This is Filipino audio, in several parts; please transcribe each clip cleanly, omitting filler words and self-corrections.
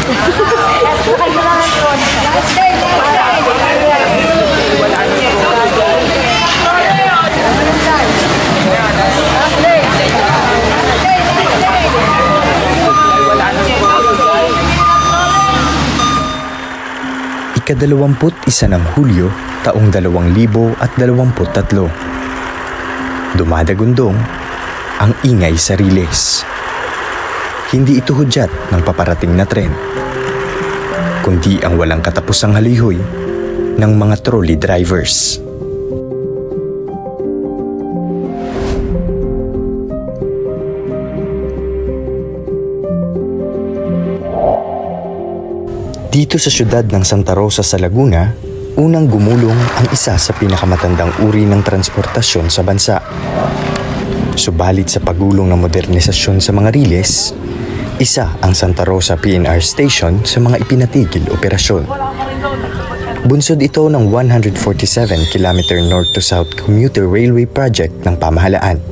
Sakay mo lang ang drone. Ika-21 ng Hulyo, taong 2023. Dumadagundong ang ingay sa Riles. Hindi ito hudyat ng paparating na tren, kundi ang walang katapusang halihoy ng mga trolley drivers. Dito sa siyudad ng Santa Rosa sa Laguna, unang gumulong ang isa sa pinakamatandang uri ng transportasyon sa bansa. Subalit sa pagulong ng modernisasyon sa mga riles, isa ang Santa Rosa PNR Station sa mga ipinatigil operasyon. Bunsod ito ng 147-km north to south commuter railway project ng pamahalaan.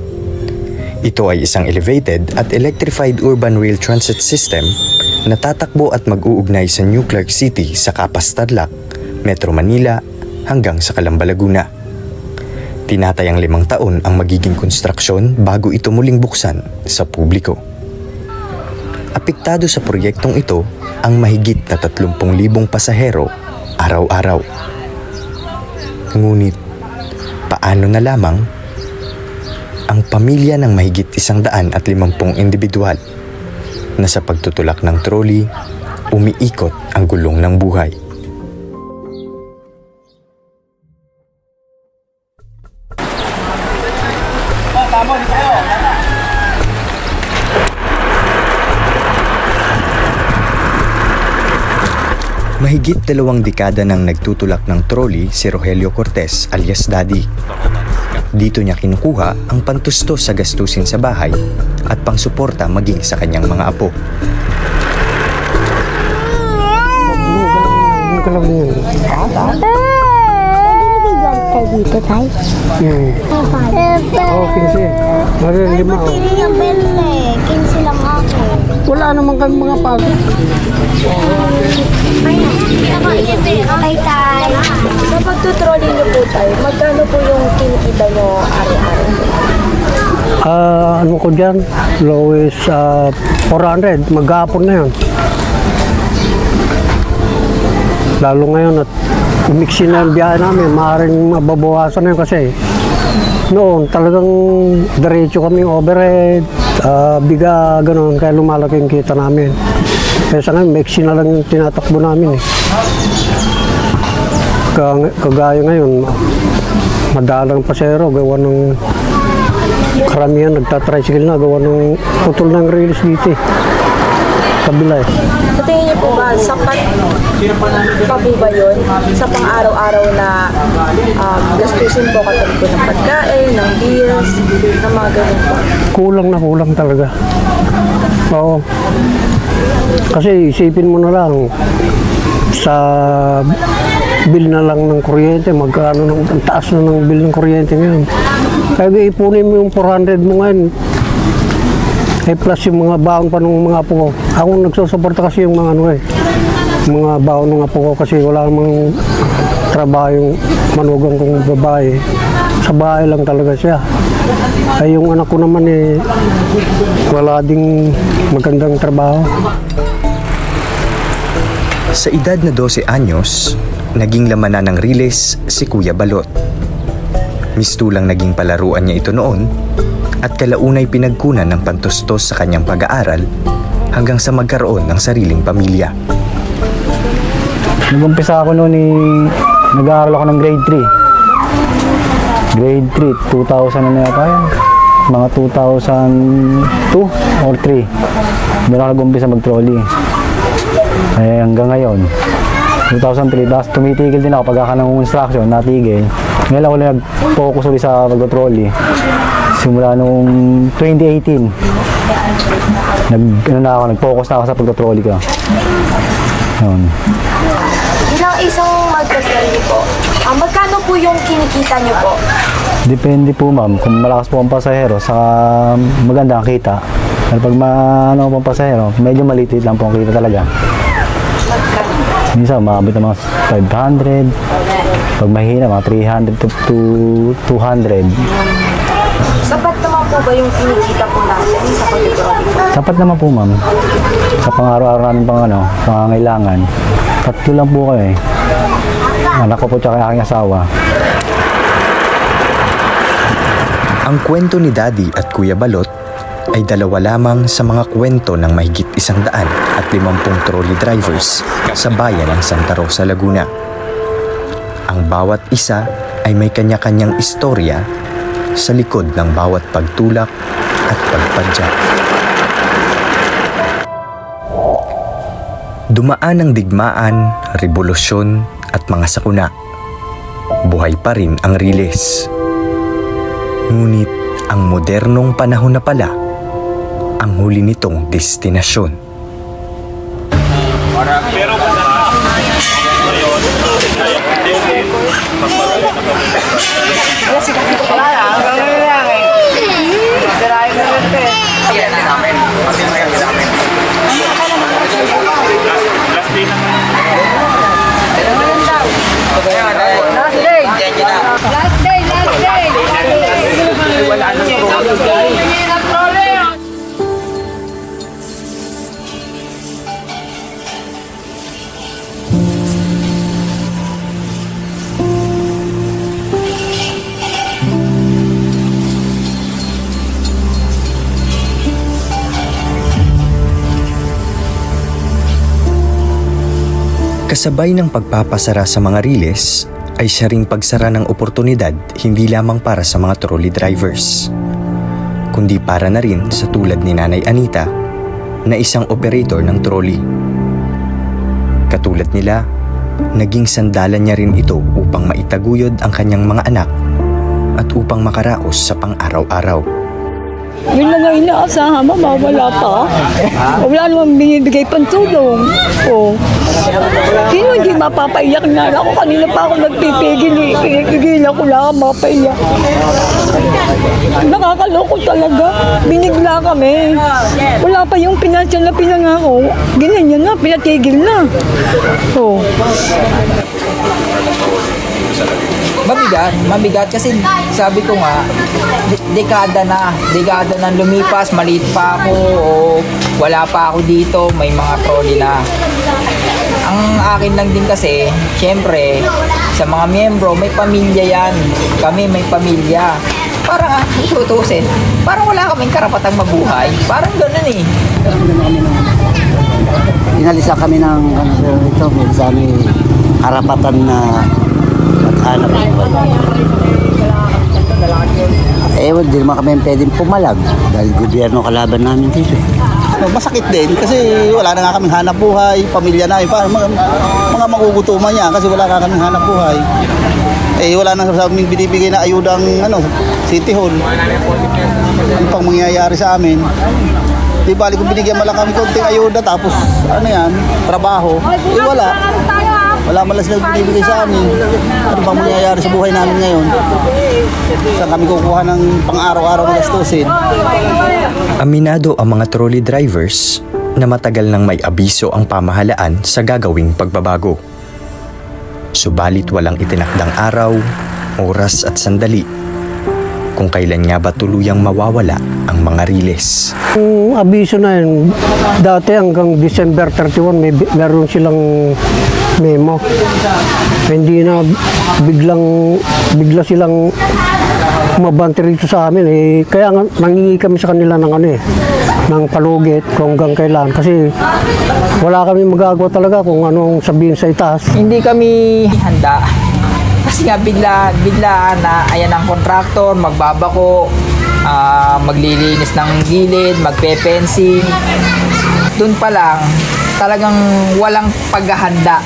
Ito ay isang elevated at electrified urban rail transit system na tatakbo at mag-uugnay sa New Clark City sa Capas Tarlac, Metro Manila hanggang sa Calamba, Laguna. Tinatayang 5 taon ang magiging konstruksyon bago ito muling buksan sa publiko. Apektado sa proyektong ito ang mahigit na 30,000 pasahero araw-araw. Ngunit, paano na lamang ang pamilya ng mahigit 150 individual na sa pagtutulak ng trolley, umiikot ang gulong ng buhay? Mahigit 2 dekada nang nagtutulak ng trolley si Rogelio Cortez alias Daddy. Dito niya kinukuha ang pantustos sa gastusin sa bahay at pangsuporta maging sa kanyang mga apo. Dito tayo. Oo, 15. Marin 5. Matili yung belle. 15 lang ako. Wala naman kang mga pasok. Ay, tay. Sa pagtutrolley niyo po tayo, magkano po yung kinikita niyo araw-araw? Ano ko dyan? Lowest 400. Maghapon na yun. Lalo ngayon at umiksi na ang biyahe namin, maaaring mababawasan na yun kasi noon talagang diretso kami overhead, biga, gano'n, kaya lumalaki yung kita namin. Kaya sa ngayon, maiksi na lang yung tinatakbo namin eh. Kagaya ngayon, madalang pasero, gawa ng karamihan, nagtatricycle na, gawa ng putol ng rails dito eh. Kabila eh. Sa tingin niyo po ba, sapat pa po ba yun sa pang-araw-araw na gastusin po katulad po ng pagkain, ng bills, ng mga ganun po? Kulang talaga. Oo. Kasi isipin mo na lang, sa bill na lang ng kuryente, magkano ang taas na ng bill ng kuryente ngayon. Kaya ipunin mo yung 400 mo ngayon, plus yung mga baon pa ng mga apo ko. Ako nagsusuporta kasi yung mga mga baon ng apo ko kasi wala namang trabaho yung manugang kong babae. Sa bahay lang talaga siya. Ay yung anak ko naman wala ding magandang trabaho. Sa edad na 12 anyos, naging lamanan ng riles si Kuya Balot. Mistulang naging palaruan niya ito noon at kalaunay pinagkunan ng pantustos sa kanyang pag-aaral hanggang sa magkaroon ng sariling pamilya. Nag-umpisa ako noon nag-aaral ako ng grade 3. Grade 3, 2000 na yata yan. Mga 2002 or 3. Doon ako nag-umpisa mag-trolley. Hanggang ngayon, 2003, tapos tumitigil din ako pagkaka ng construction, natigil. Ngayon ako lang nag-focus ulit sa pag-trolley. Simula nung 2018, nag-focus na ako sa pag-trolley ko. Bilang isang magta-trolley po, magkano po yung kinikita niyo po? Depende po ma'am, kung malakas po ang pasahero, sa maganda ang kita. Pero pag pang pasahero, medyo maliit lang po ang kita talaga. Minsan, maabot ng mga 500. Pag mahina, mga 300 to 200. Sapat naman po ba yung kinikita po natin sa pag-trolley po? Sapat naman po, ma'am. Sa pang-araw-araw namin pangangailangan. 3 lang po kayo eh. Anak ko po tsaka aking asawa. Ang kwento ni Daddy at Kuya Balot ay dalawa lamang sa mga kwento ng mahigit 150 trolley drivers sa bayan ng Santa Rosa, Laguna. Ang bawat isa ay may kanya-kanyang istorya sa likod ng bawat pagtulak at pagpadyak. Dumaan ang digmaan, revolusyon at mga sakuna. Buhay pa rin ang riles. Ngunit ang modernong panahon na pala ang huli nitong destinasyon. Kasabay ng pagpapasara sa mga riles ay siya ring pagsara ng oportunidad hindi lamang para sa mga trolley drivers, kundi para na rin sa tulad ni Nanay Anita na isang operator ng trolley. Katulad nila, naging sandalan niya rin ito upang maitaguyod ang kanyang mga anak at upang makaraos sa pang-araw-araw. Yun lang ang inaasahan, mawala pa. Wala naman binibigay pang tulong. O, sino hindi mapapaiyak na ako? Kanina pa ako nagpipigil. Pinigilan ko lang ang mapaiyak. Nakakaloko talaga. Binigla kami. Wala pa yung pinansyal na pinangako. Ganyan na, pinatigil na. O. Mabigat kasi sabi ko nga, dekada na lumipas, maliit pa ako o wala pa ako dito, may mga trolley na. Ang akin lang din kasi, syempre, sa mga miyembro, may pamilya yan. Kami may pamilya. Parang tutusin, parang wala kaming karapatang mabuhay. Parang ganun eh. Inalisa kami ng ito, sa aming karapatan na mag-anak. Hindi naman kami pwedeng pumalag dahil gobyerno kalaban namin dito. Masakit din kasi wala na nga kaming hanap buhay, pamilya na, mga magugutuman niya kasi wala na kaming hanap buhay. Wala na sa aming binibigay na ayudang City Hall. Yung pang mangyayari sa amin. Di bali kung binigyan mo lang kami konting ayuda tapos trabaho, wala. Wala man lang silang binibigay sa amin. Ano bang mangyayari sa buhay namin ngayon? Saan kami kukuha ng pang-araw-araw na gastusin? Aminado ang mga trolley drivers na matagal nang may abiso ang pamahalaan sa gagawing pagbabago. Subalit walang itinakdang araw, oras at sandali kung kailan nga ba tuluyang mawawala ang mga riles. Yung abiso na yun, dati hanggang December 31 meron silang memo. Hindi na bigla silang umabante rito sa amin kaya nga nangingi kami sa kanila ng ng palugit kung hanggang kailan kasi wala kami magagawa talaga kung anong sabihin sa itaas. Hindi kami handa. Kasi nga biglaan na ayan ang kontraktor, magbabako, maglilinis ng gilid, magpe-fencing. Doon pa lang, talagang walang paghahanda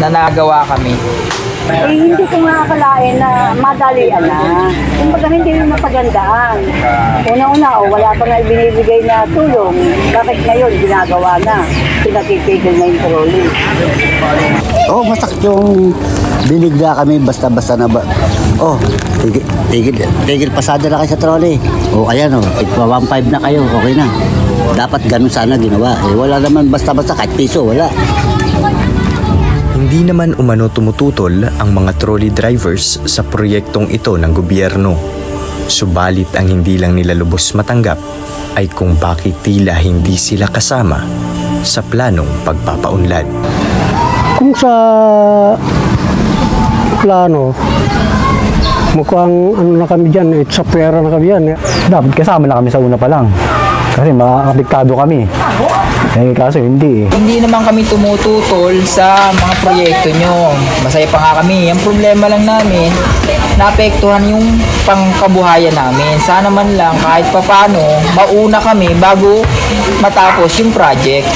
na nagawa kami. Hindi ko nga akalain na madalian na. Kumbaga hindi mo mapagandaan. Una-una, wala pa nga binibigay na tulong. Bakit ngayon ginagawa na? Pinatitigil na yung trolley. Masakit yung binigla kami basta-basta na Oh, tigil pasada na kayo sa trolley. O ayan o, 1.5 na kayo, okay na. Dapat ganun sana ginawa. Wala naman basta-basta kahit piso, wala. Hindi naman umano tumututol ang mga trolley drivers sa proyektong ito ng gobyerno. Subalit ang hindi lang nila lubos matanggap ay kung bakit tila hindi sila kasama sa planong pagpapaunlad. Kung sa plano, mukhang ano na kami dyan, sa pera na kami yan. Dapat kasama na kami sa una pa lang. Kasi makakapiktado kami. Kaso hindi eh. Hindi naman kami tumututol sa mga proyekto nyo. Masaya pa nga kami. Ang problema lang namin, naapektuhan yung pangkabuhayan namin. Sana man lang kahit papano, mauna kami bago matapos yung project.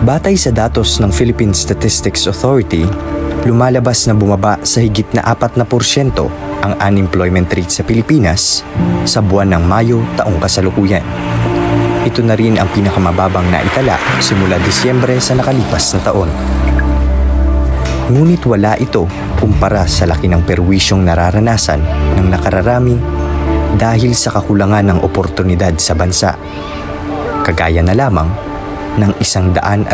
Batay sa datos ng Philippine Statistics Authority, lumalabas na bumaba sa higit na 4% ang unemployment rate sa Pilipinas sa buwan ng Mayo taong kasalukuyan. Ito na rin ang pinakamababang naitala simula Disyembre sa nakalipas na taon. Ngunit wala ito kumpara sa laki ng perwisyong nararanasan ng nakararami dahil sa kakulangan ng oportunidad sa bansa. Kagaya na lamang ng 150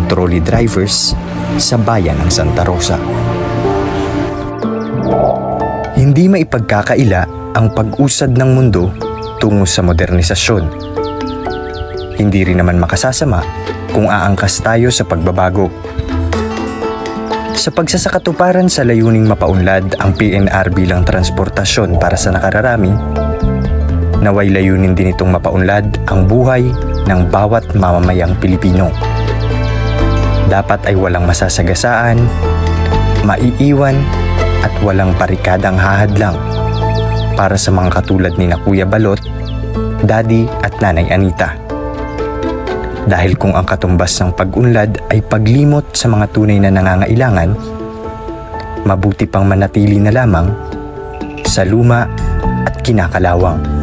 trolley drivers sa bayan ng Santa Rosa. Hindi maipagkakaila ang pag-usad ng mundo tungo sa modernisasyon. Hindi rin naman makasasama kung aangkas tayo sa pagbabago. Sa pagsasakatuparan sa layuning mapaunlad ang PNR bilang transportasyon para sa nakararami, naway layunin din itong mapaunlad ang buhay ng bawat mamamayang Pilipino. Dapat ay walang masasagasaan, maiiwan at walang parikadang hahadlang para sa mga katulad ni na Kuya Balot, Daddy at Nanay Anita. Dahil kung ang katumbas ng pag-unlad ay paglimot sa mga tunay na nangangailangan, mabuti pang manatili na lamang sa luma at kinakalawang.